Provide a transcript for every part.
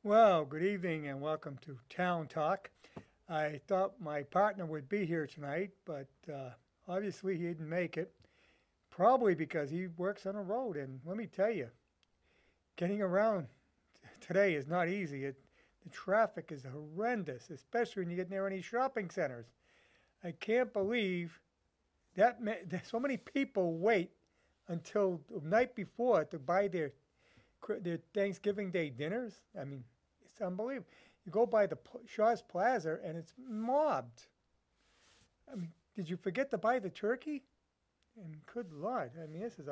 Well, good evening and welcome to Town Talk. I thought my partner would be here tonight, but obviously he didn't make it. Probably because he works on a road, and let me tell you, getting around today is not easy. The traffic is horrendous, especially when you get near any shopping centers. I can't believe that so many people wait until the night before to buy their Thanksgiving Day dinners. I mean, it's unbelievable. You go by the Shaw's Plaza and it's mobbed. I mean, did you forget to buy the turkey? And good Lord, I mean, this is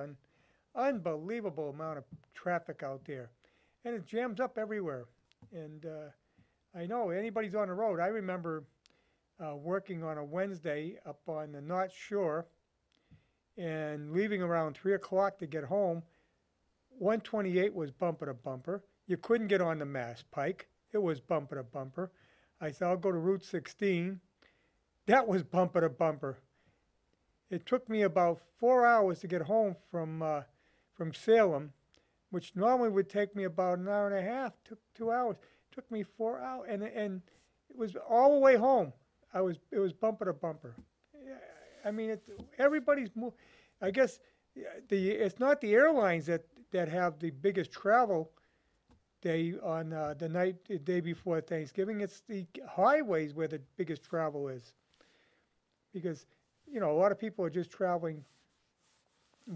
unbelievable amount of traffic out there, and it jams up everywhere. And I know anybody's on the road. I remember working on a Wednesday up on the North Shore and leaving around 3 o'clock to get home. 128 was bumper to bumper. You couldn't get on the Mass Pike. It was bumper to bumper. I said, I'll go to Route 16. That was bumper to bumper. It took me about 4 hours to get home from Salem, which normally would take me about an hour and a half. Took 2 hours. It took me 4 hours, and it was all the way home. It was bumper to bumper. Yeah, I mean, everybody's moving. I guess it's not the airlines that have the biggest travel day on the day before Thanksgiving. It's the highways where the biggest travel is, because a lot of people are just traveling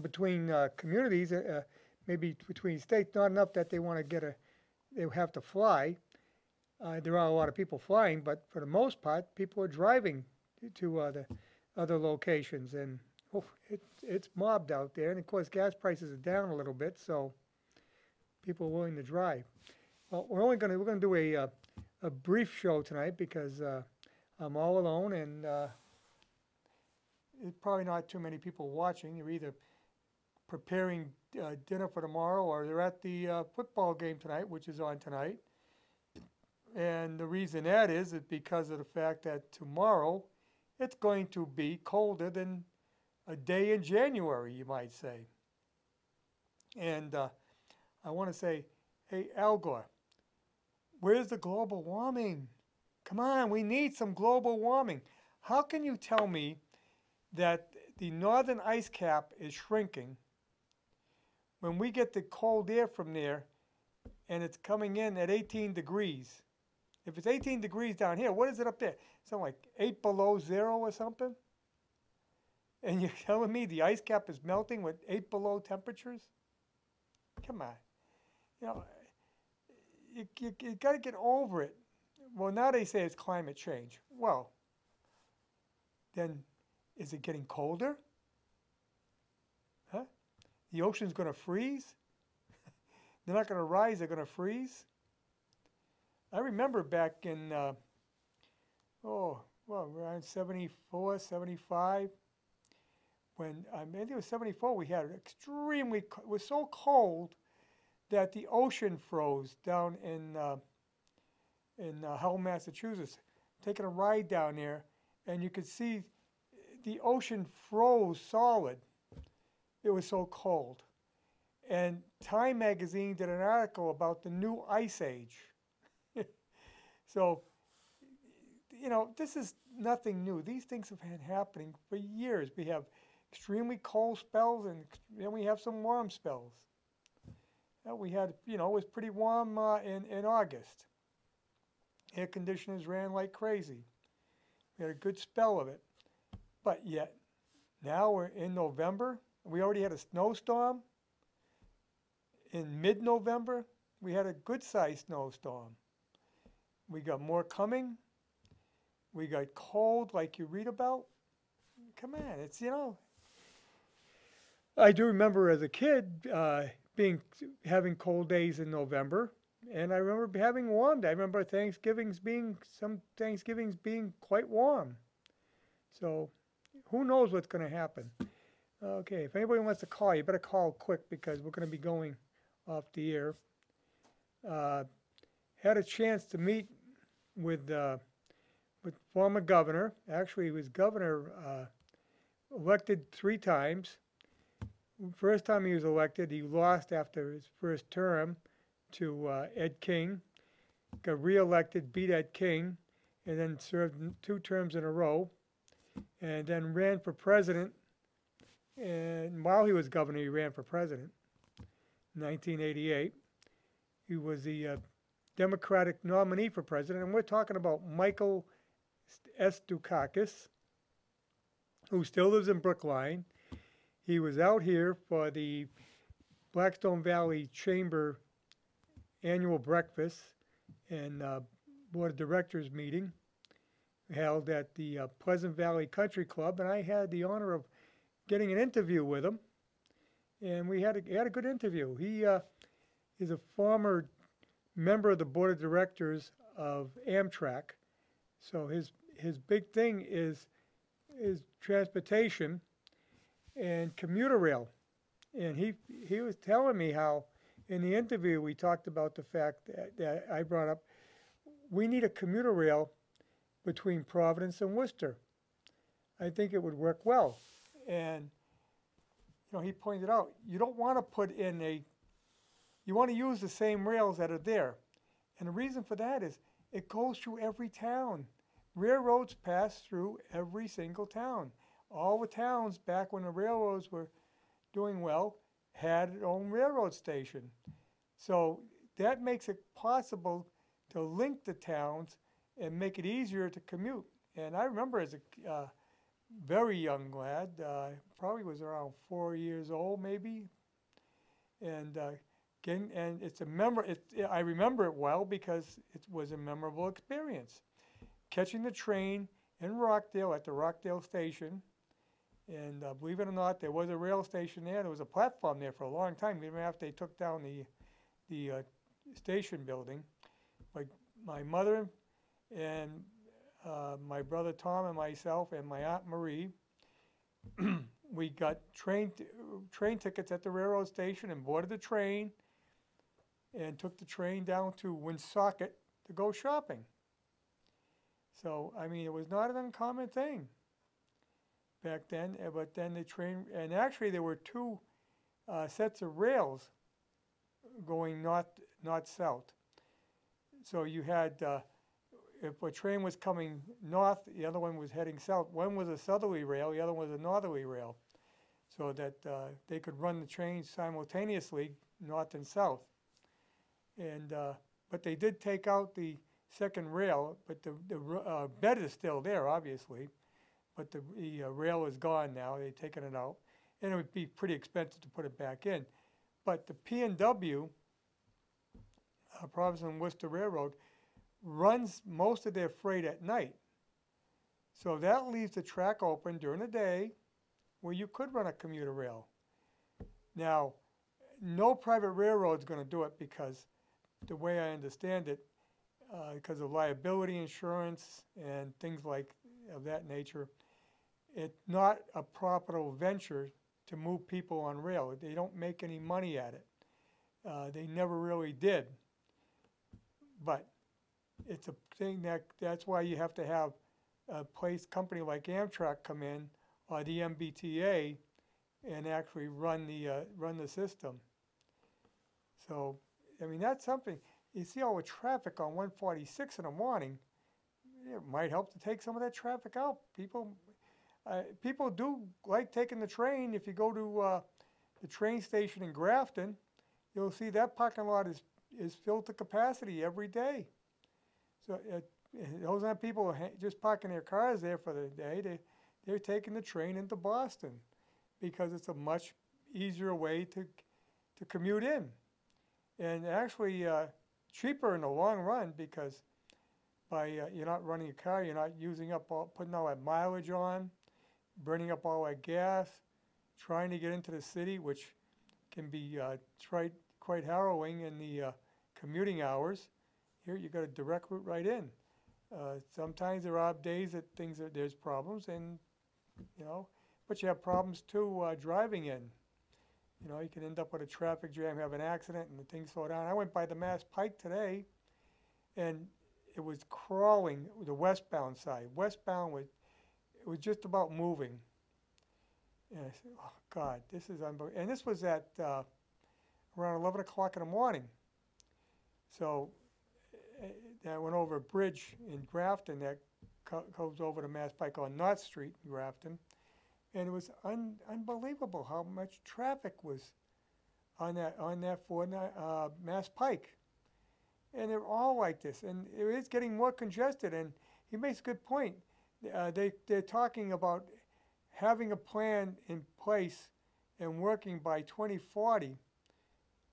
between communities, maybe between states. Not enough that they want to they have to fly. There are a lot of people flying, but for the most part, people are driving to the other locations, and it's mobbed out there. And of course, gas prices are down a little bit, so people are willing to drive. Well, we're going to do a brief show tonight because I'm all alone, and there's probably not too many people watching. They're either preparing dinner for tomorrow, or they're at the football game tonight, which is on tonight. And the reason that is because of the fact that tomorrow it's going to be colder than a day in January, you might say. And I want to say, hey, Al Gore, where's the global warming? Come on, we need some global warming. How can you tell me that the northern ice cap is shrinking when we get the cold air from there and it's coming in at 18 degrees? If it's 18 degrees down here, what is it up there? Something like 8 below zero or something? And you're telling me the ice cap is melting with 8 below temperatures? Come on. You know, you got to get over it. Well, now they say it's climate change. Well, then is it getting colder? Huh? The ocean's going to freeze? They're not going to rise, they're going to freeze? I remember back in, around 74, 75, when, I think it was 74, we had it was so cold that the ocean froze down in Hull, Massachusetts. Taking a ride down there, and you could see the ocean froze solid. It was so cold. And Time magazine did an article about the new ice age. So, this is nothing new. These things have been happening for years. We have extremely cold spells, and then we have some warm spells. We had, it was pretty warm in August. Air conditioners ran like crazy. We had a good spell of it. But yet, now we're in November. We already had a snowstorm. In mid-November, we had a good-sized snowstorm. We got more coming. We got cold like you read about. Come on, I do remember as a kid having cold days in November, and I remember having warm days. I remember some Thanksgivings being quite warm. So who knows what's going to happen. Okay, if anybody wants to call, you better call quick because we're going to be going off the air. Had a chance to meet with former governor. Actually, he was governor elected 3 times. First time he was elected, he lost after his first term to Ed King. got reelected, beat Ed King, and then served 2 terms in a row, and then ran for president. And while he was governor, he ran for president in 1988. He was the Democratic nominee for president, and we're talking about Michael S. Dukakis, who still lives in Brookline. He was out here for the Blackstone Valley Chamber annual breakfast and board of directors meeting held at the Pleasant Valley Country Club, and I had the honor of getting an interview with him, and we had a good interview. He is a former member of the board of directors of Amtrak, so his big thing is transportation and commuter rail. And he was telling me how in the interview we talked about the fact that I brought up, we need a commuter rail between Providence and Worcester. I think it would work well. And he pointed out, you don't want to put in you want to use the same rails that are there. And the reason for that is it goes through every town. Railroads pass through every single town. All the towns back when the railroads were doing well had their own railroad station. So that makes it possible to link the towns and make it easier to commute. And I remember as a very young lad, probably was around 4 years old maybe, and it's I remember it well because it was a memorable experience. Catching the train in Rockdale at the Rockdale station, and believe it or not, there was a rail station there. There was a platform there for a long time, even after they took down the station building. But my mother and my brother Tom and myself and my Aunt Marie, we got train tickets at the railroad station and boarded the train and took the train down to Woonsocket to go shopping. So, I mean, it was not an uncommon thing back then, but then the train, and actually there were 2 sets of rails going north-south. So you had, if a train was coming north, the other one was heading south. One was a southerly rail, the other one was a northerly rail, so that they could run the trains simultaneously, north and south. And but they did take out the second rail, but the bed is still there, obviously, but the rail is gone now. They've taken it out, and it would be pretty expensive to put it back in. But the P&W, Providence and Worcester Railroad, runs most of their freight at night. So that leaves the track open during the day where you could run a commuter rail. Now, no private railroad is going to do it because the way I understand it, because of liability insurance and things of that nature, it's not a profitable venture to move people on rail. They don't make any money at it. They never really did. But it's a thing that's why you have to have a company like Amtrak come in, or the MBTA, and actually run the system. So, I mean, that's something. You see all the traffic on 146 in the morning. It might help to take some of that traffic out. People do like taking the train. If you go to the train station in Grafton, you'll see that parking lot is filled to capacity every day. So those aren't people just parking their cars there for the day. They're taking the train into Boston because it's a much easier way to commute in. And actually cheaper in the long run because you're not running a car, you're not putting all that mileage on, burning up all that gas, trying to get into the city, which can be quite harrowing in the commuting hours. Here you got a direct route right in. Sometimes there are days that there's problems, and but you have problems too driving in. You can end up with a traffic jam, have an accident, and the things slow down. I went by the Mass Pike today, and it was crawling the westbound side. Westbound it was just about moving. And I said, oh God, this is unbelievable. And this was at around 11 o'clock in the morning. So that went over a bridge in Grafton that goes over to Mass Pike on North Street in Grafton. And it was unbelievable how much traffic was on that Mass Pike. And they're all like this. And it is getting more congested. And he makes a good point. They're talking about having a plan in place and working by 2040.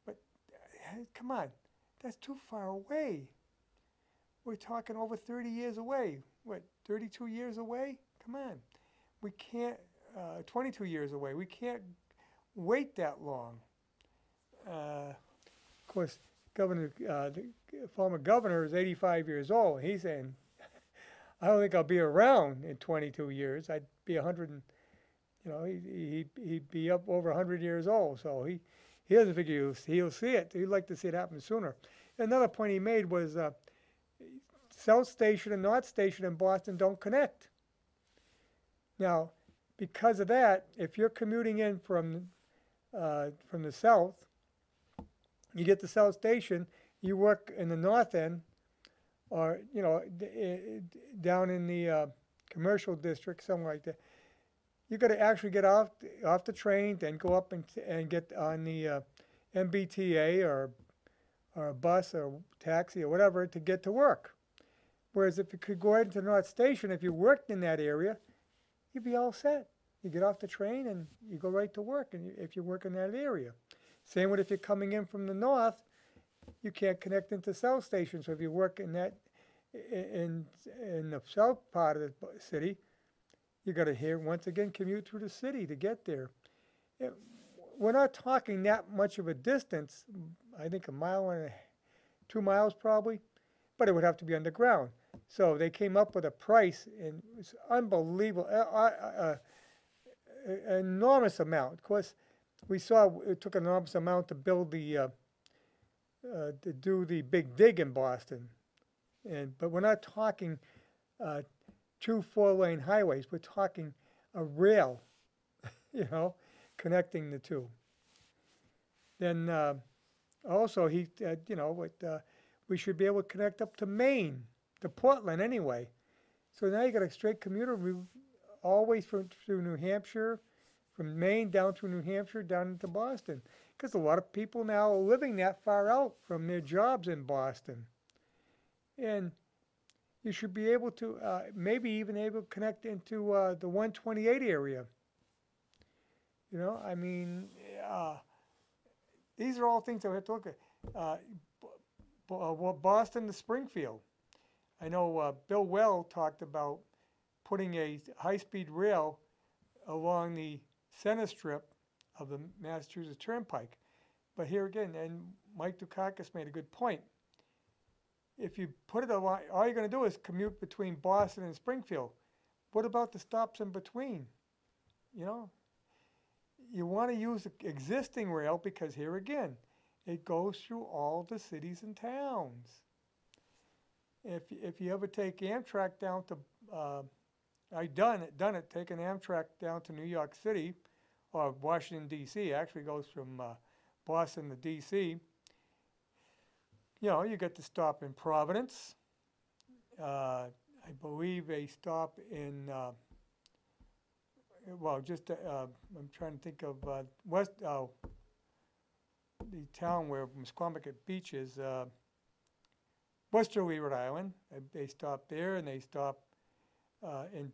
But come on, that's too far away. We're talking over 30 years away. What, 32 years away? Come on. We can't, 22 years away. We can't wait that long. Of course, the former governor is 85 years old. He's saying, I don't think I'll be around in 22 years. I'd be 100, he'd be up over 100 years old. So he doesn't figure he'll see it. He'd like to see it happen sooner. Another point he made was South Station and North Station in Boston don't connect. Now, because of that, if you're commuting in from the south, you get to South Station, you work in the north end, or down in the commercial district, something like that. You got to actually get off the train, then go up and get on the MBTA or a bus or taxi or whatever to get to work. Whereas if you could go right into North Station, if you worked in that area, you'd be all set. You get off the train and you go right to work, and if you work in that area. Same with if you're coming in from the north, you can't connect into South Station. So if you work in the south part of the city, you got to once again commute through the city to get there. We're not talking that much of a distance. I think a mile and 2 miles probably, but it would have to be underground. So they came up with a price, and it was unbelievable, enormous amount. Of course, we saw it took an enormous amount to build to do the big dig in Boston, but we're not talking 2 4-lane highways. We're talking a rail, connecting the two. Then also he we should be able to connect up to Maine, to Portland anyway. So now you got a straight commuter route all the way through New Hampshire, from Maine down through New Hampshire, down into Boston. Because a lot of people now are living that far out from their jobs in Boston. And you should be able to, maybe even able to connect into the 128 area. These are all things that we have to look at. Boston to Springfield. I know Bill Well talked about putting a high-speed rail along the center strip of the Massachusetts Turnpike. But here again, and Mike Dukakis made a good point. If you put it along, all you're going to do is commute between Boston and Springfield. What about the stops in between? You want to use the existing rail because here again, it goes through all the cities and towns. If you ever take Amtrak down to, I've done it, taken Amtrak down to New York City, or Washington, D.C., actually goes from Boston to D.C., you get to stop in Providence. I believe a stop in, I'm trying to think of the town where Musquamacut Beach is, Westerly, Rhode Island. They stop there, and they stop in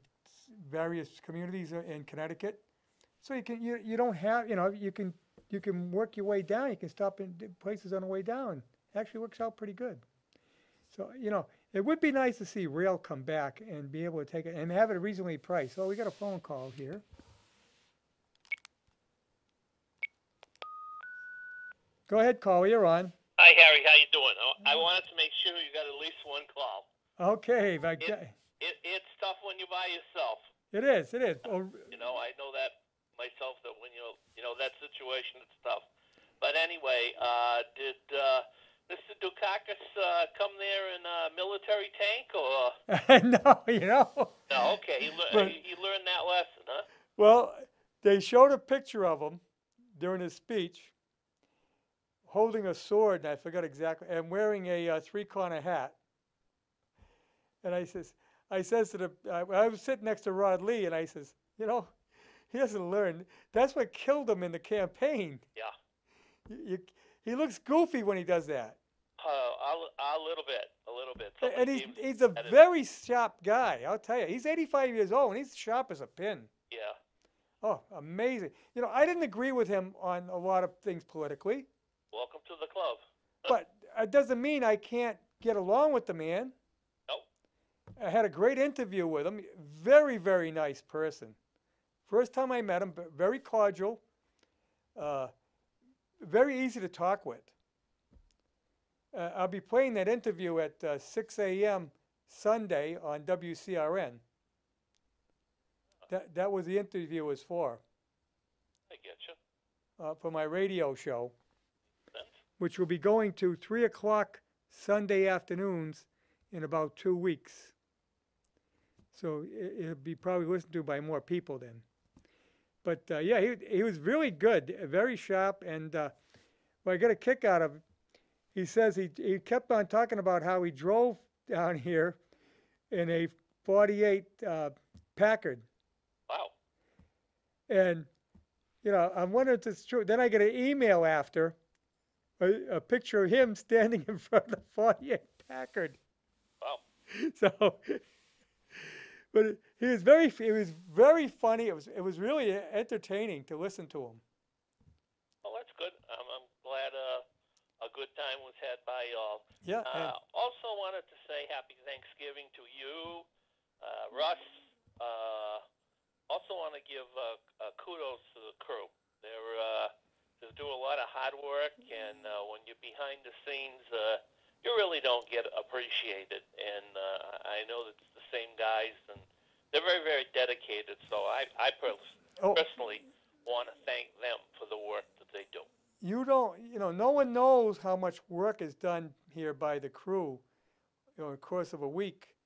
various communities in Connecticut. So you don't have, you can work your way down. You can stop in places on the way down. Actually works out pretty good. So, it would be nice to see rail come back and be able to take it and have it reasonably priced. So we got a phone call here. Go ahead, call. You're on. Hi, Harry. How you doing? I wanted to make sure you got at least one call. Okay. It's tough when you're by yourself. It is. I know that myself, that when that situation, it's tough. But anyway, did Mr. Dukakis come there in a military tank, or? No, No, okay. He learned that lesson, huh? Well, they showed a picture of him during his speech, holding a sword, and I forgot exactly, and wearing a three-corner hat. And I says to I was sitting next to Rod Lee, and I says, you know, he doesn't learn. That's what killed him in the campaign. Yeah. He looks goofy when he does that. A little bit. And Somebody he's a very sharp guy, I'll tell you. He's 85 years old, and he's sharp as a pin. Yeah. Oh, amazing. You know, I didn't agree with him on a lot of things politically. Welcome to the club. But it doesn't mean I can't get along with the man. Nope. I had a great interview with him. Very, very nice person. First time I met him, very cordial. Very easy to talk with. I'll be playing that interview at 6 a.m. Sunday on WCRN. That was the interview was for. I get you. For my radio show, which will be going to 3 o'clock Sunday afternoons in about 2 weeks. So it'll be probably listened to by more people then. But yeah, he was really good, very sharp, and what I got a kick out of, he says he kept on talking about how he drove down here in a 48 Packard. Wow. And, you know, I'm wondering if it's true. Then I get an email after, a picture of him standing in front of the 48 Packard. Wow. So, but he was very funny. It was really entertaining to listen to him. Well, that's good. I'm glad a good time was had by y'all. Yeah. Also wanted to say happy Thanksgiving to you, Russ. Also want to give kudos to the crew. They do a lot of hard work, and when you're behind the scenes, you really don't get appreciated. And I know that it's the same guys, and they're very, very dedicated. So I personally want to thank them for the work that they do. No one knows how much work is done here by the crew, in the course of a week,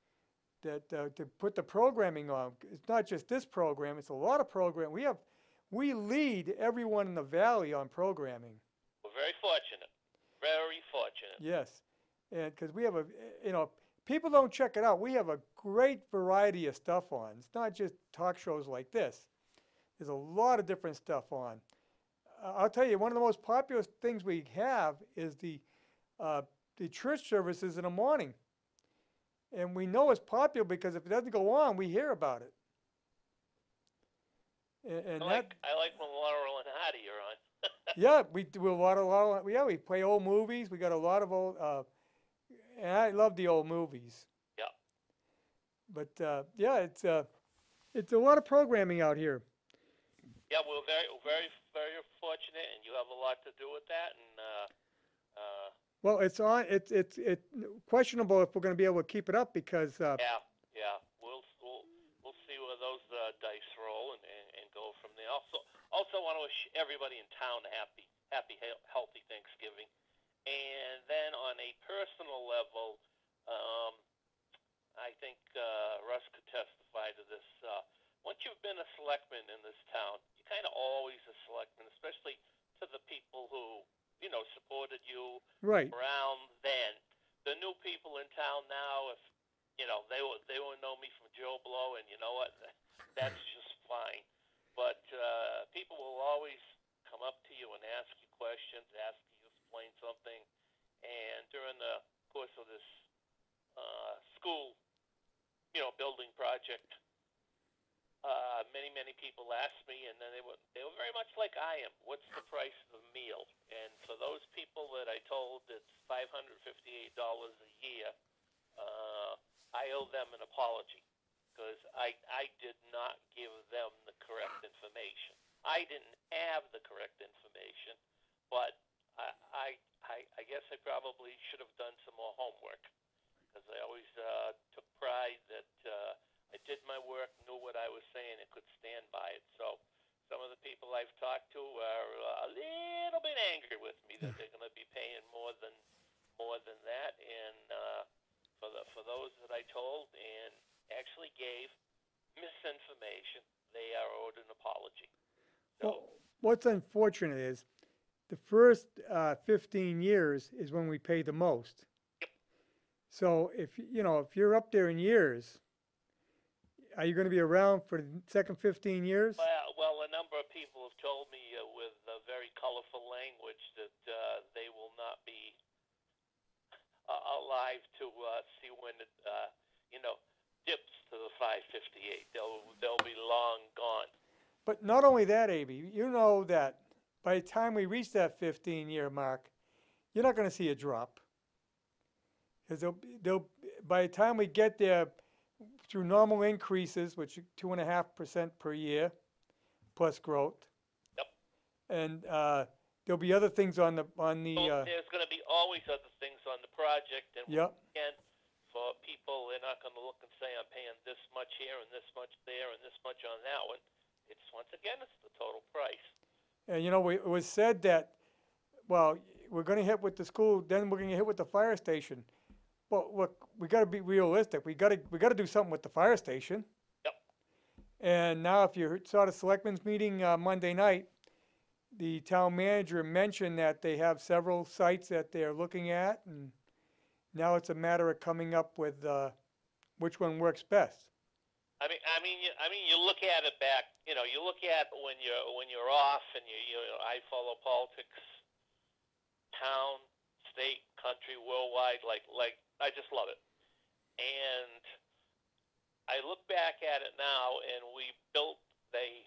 that to put the programming on. It's not just this program; it's a lot of program. We lead everyone in the valley on programming. We're very fortunate. Very fortunate. Yes, and because we have people don't check it out. We have a great variety of stuff on. It's not just talk shows like this. There's a lot of different stuff on. I'll tell you, one of the most popular things we have is the church services in the morning. And we know it's popular because if it doesn't go on, we hear about it. And I like when Laurel and Hardy are on. Yeah, we do a lot of we play old movies. We got a lot of old, and I love the old movies. Yeah. But yeah, it's a lot of programming out here. Yeah, we're very, very, very fortunate, and you have a lot to do with that. And well, it's questionable if we're going to be able to keep it up because yeah, we'll see where those dice roll and go from there. Also want to wish everybody in town a happy, healthy Thanksgiving. And then on a personal level, I think Russ could testify to this. Once you've been a selectman in this town, you're kind of always a selectman, especially to the people who, supported you right around then. The new people in town now, if, they will know me from Joe Blow, and you know what? That's just fine. But people will always come up to you and ask you questions, ask you to explain something. And during the course of this school, building project, many people asked me, and then they were very much like I am. What's the price of a meal? And for those people that I told it's $558 a year, I owe them an apology because I did not give them the correct information. I didn't have the correct information, but I guess I probably should have done some more homework because I always took pride that I did my work, knew what I was saying, and could stand by it. So some of the people I've talked to are a little bit angry with me that they're going to be paying more than that. And for those that I told and actually gave misinformation, they are owed an apology. So well, what's unfortunate is the first 15 years is when we pay the most. Yep. So if if you're up there in years, are you going to be around for the second 15 years? Well, a number of people have told me with very colorful language that they will not be alive to see when it, dips to the 558. They'll be long gone. But not only that, AB, you know that by the time we reach that 15-year mark, you're not going to see a drop. Because by the time we get there, through normal increases, which are 2.5% per year, plus growth. Yep. And there'll be other things on the Well, there's going to be always other things on the project, and Yep. again, for people, they're not going to look and say, I'm paying this much here and this much there and this much on that one. It's once again, it's the total price. And it was said that, well, we're going to hit with the school, then we're going to hit with the fire station. Well, look, we got to be realistic. We got to do something with the fire station. Yep. And now, if you saw the selectmen's meeting Monday night, the town manager mentioned that they have several sites that they're looking at, and now it's a matter of coming up with which one works best. I mean, you look at it back. You look at when you're off, and I follow politics, town, state, country, worldwide. Like I just love it. And I look back at it now, and we built a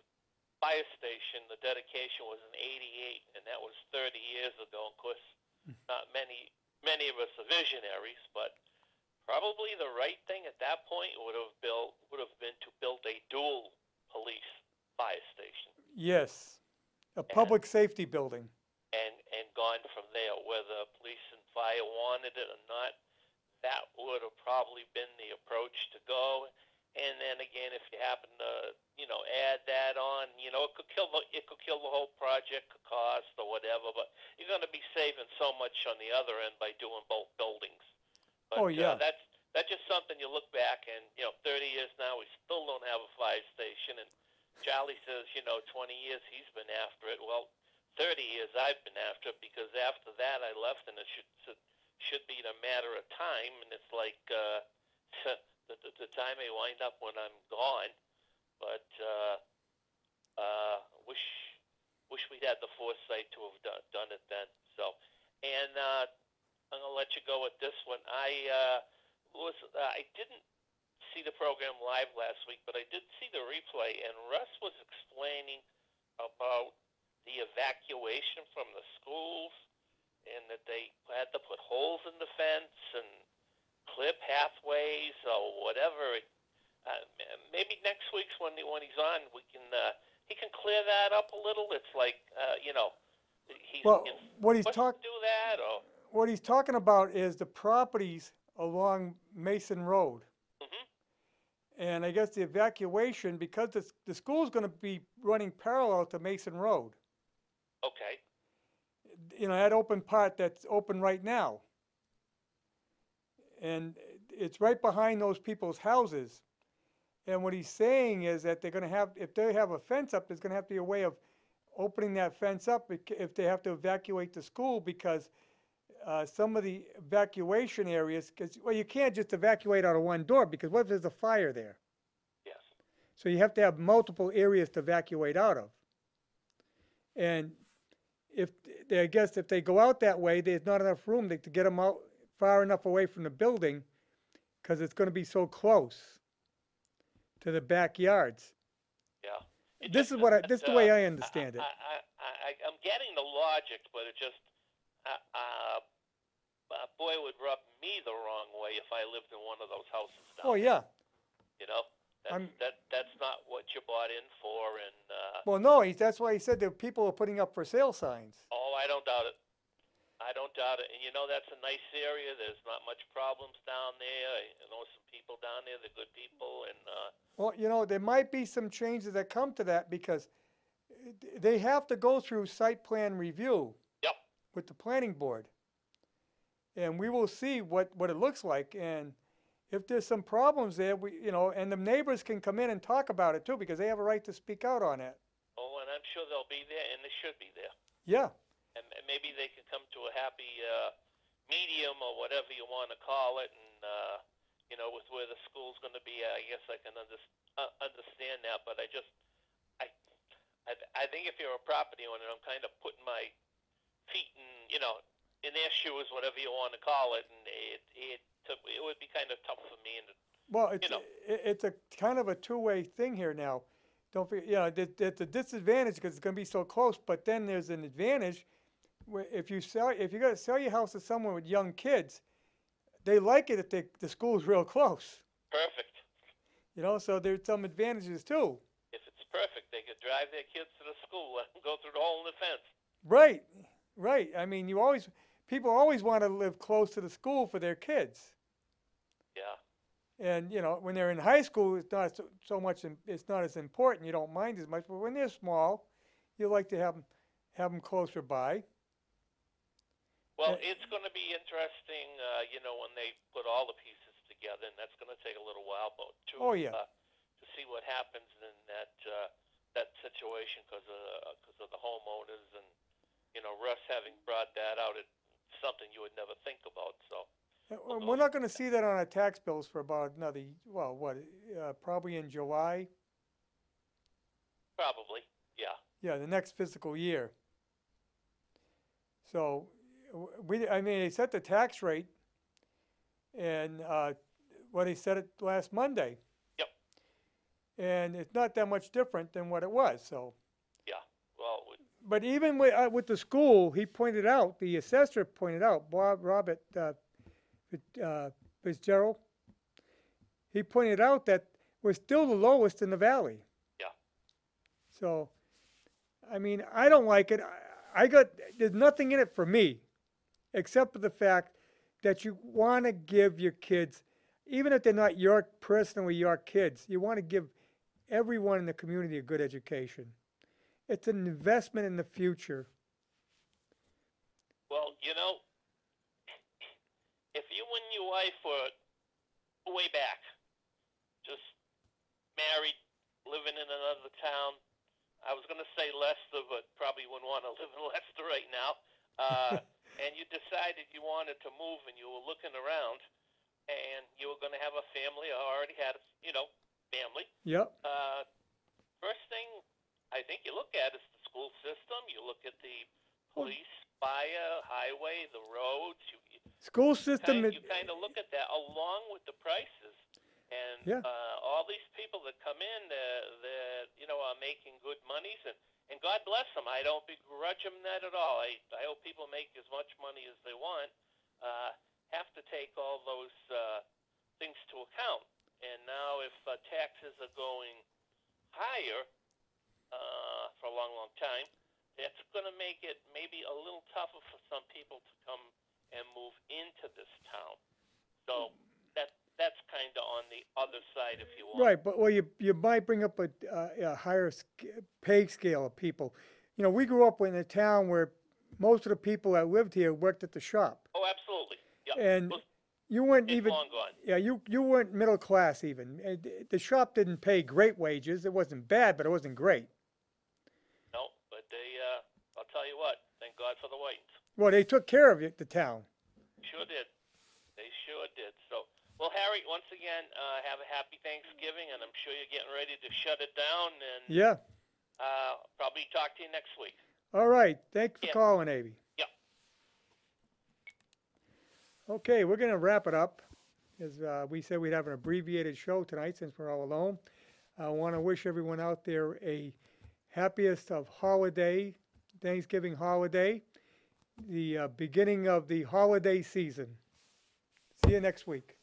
fire station. The dedication was in '88, and that was 30 years ago. Of course, not many of us are visionaries, but probably the right thing at that point would have been to build a dual police fire station. Yes, a public safety building. And gone from there, whether police and fire wanted it or not. That would have probably been the approach to go. And then again, if you happen to, add that on, it could kill the whole project cost or whatever. But you're going to be saving so much on the other end by doing both buildings. But, Oh, yeah. That's just something you look back and 30 years now, we still don't have a fire station. And Charlie says, 20 years he's been after it. Well, 30 years I've been after it, because after that I left, and it should be a matter of time, and it's like the time may wind up when I'm gone, but wish we'd had the foresight to have done it then. So, and I'm gonna let you go with this one. I didn't see the program live last week, but I did see the replay, and Russ was explaining about the evacuation from the schools, and that they had to put holes in the fence and clear pathways or whatever. Maybe next week's when he's on, he can clear that up a little. It's like what he's talking do that or what he's talking about is the properties along Mason Road. Mm-hmm. And I guess the evacuation, because the school's going to be running parallel to Mason Road. Okay. That open part that's open right now. And it's right behind those people's houses. And what he's saying is that they're going to have, if they have a fence up, there's going to have to be a way of opening that fence up if they have to evacuate the school, because some of the evacuation areas, you can't just evacuate out of one door, because what if there's a fire there? Yes. So you have to have multiple areas to evacuate out of. And I guess if they go out that way, there's not enough room to get them out far enough away from the building, because it's going to be so close to the backyards. Yeah. This is the way I understand it. I'm getting the logic, but it just, boy, it would rub me the wrong way if I lived in one of those houses down Oh, yeah. That's not what you bought in for, and well, no, that's why he said that people are putting up for sale signs. oh, I don't doubt it. I don't doubt it. And that's a nice area. There's not much problems down there. I know some people down there. They're good people, and well, there might be some changes that come to that, because they have to go through site plan review. Yep. With the planning board, and we will see what it looks like. And if there's some problems there, and the neighbors can come in and talk about it too, because they have a right to speak out on it. oh, and I'm sure they'll be there, and they should be there. Yeah. And maybe they can come to a happy medium or whatever you want to call it, and with where the school's going to be, I guess I can understand that. But I think if you're a property owner, I'm kind of putting my feet in their shoes, whatever you want to call it, and it would be kind of tough for me. And Well, it's a kind of a two-way thing here now. Don't forget, it's a disadvantage because it's going to be so close. But then there's an advantage where if you got to sell your house to someone with young kids, they like it if the school's real close. Perfect. So there's some advantages too. If it's perfect, they could drive their kids to the school and go through the hole in the fence. Right. I mean, people always want to live close to the school for their kids. Yeah. And when they're in high school, it's not so much. It's not as important. You don't mind as much. But when they're small, you like to have them closer by. Well, it's going to be interesting, when they put all the pieces together, and that's going to take a little while, but to see what happens in that situation because of the homeowners and Russ having brought that out. It's something you would never think about. So we're not going to see that on our tax bills for about another probably in July. Probably, yeah. Yeah, the next fiscal year. So. They set the tax rate, and they set it last Monday. Yep. And it's not that much different than what it was. So. Yeah. Well. But even with the school, the assessor pointed out, Robert Fitzgerald. He pointed out that we're still the lowest in the valley. Yeah. So, I don't like it. There's nothing in it for me. Except for the fact that you want to give your kids, even if they're not personally your kids, you want to give everyone in the community a good education. It's an investment in the future. Well, if you and your wife were way back, just married, living in another town, I was going to say Leicester, but probably wouldn't want to live in Leicester right now. And you decided you wanted to move, and you were looking around, and you were going to have a family, or already had, family. Yep. First thing I think you look at is the school system. You look at the police, fire, highway, the roads. School system. You kind of look at that along with the prices. And all these people that come in that are making good monies, and God bless them. I don't begrudge them that at all. I hope people make as much money as they want. Have to take all those things to account. And now if taxes are going higher for a long, long time, that's going to make it maybe a little tougher for some people to come and move into this town. So that's kind of on the other side, if you want. Right, but you might bring up a higher pay scale of people. We grew up in a town where most of the people that lived here worked at the shop. Oh, absolutely. Yeah. And you weren't even long gone. Yeah, you weren't middle class even. The shop didn't pay great wages. It wasn't bad, but it wasn't great. No, but I'll tell you what. Thank God for the Whitens. Well, they took care of the town. Sure did. They sure did. So. Well, Harry, once again, have a happy Thanksgiving, and I'm sure you're getting ready to shut it down. And probably talk to you next week. All right. Thanks for calling, Avy. Yeah. Okay, we're going to wrap it up. As we said, we'd have an abbreviated show tonight since we're all alone. I want to wish everyone out there a happiest of Thanksgiving holiday, the beginning of the holiday season. See you next week.